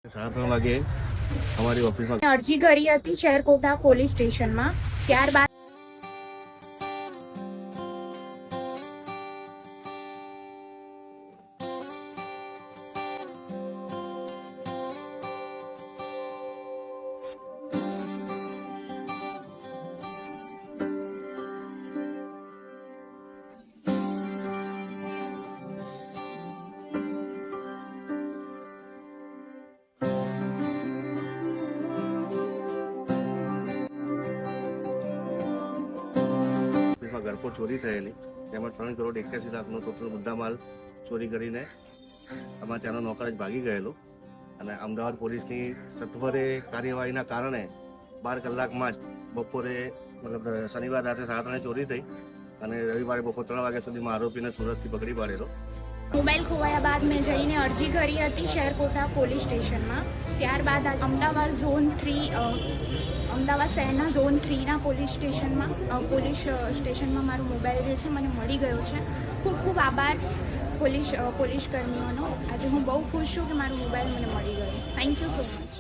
3:30 વાગે અમારી ઓફિસમાં અરજી કરી હતી શેરકોટા પોલીસ સ્ટેશનમાં. ત્યારબાદ ઘરફોડ ચોરી થયેલી, તેમાં 3,81,00,000 લાખનો ટોટલ મુદ્દામાલ ચોરી કરીને અમારા ત્યાંનો નોકર જ ભાગી ગયેલો અને અમદાવાદ પોલીસની સત્વરે કાર્યવાહીના કારણે 12 કલાકમાં જ બપોરે મતલબ શનિવાર રાત્રે 3:30 ચોરી થઈ અને રવિવારે બપોર 3 વાગ્યા સુધીમાં આરોપીને સુરતથી પકડી પાડેલો. મોબાઈલ ખોવાયા બાદ મેં જઈને અરજી કરી હતી શેરકોટા પોલીસ સ્ટેશનમાં. ત્યારબાદ અમદાવાદ શહેરના ઝોન 3ના પોલીસ સ્ટેશનમાં મારો મોબાઈલ જે છે મને મળી ગયો છે. ખૂબ ખૂબ આભાર પોલીસ કર્મીઓનો. આજે હું બહુ ખુશ છું કે મારો મોબાઈલ મને મળી ગયો. Thank you so much.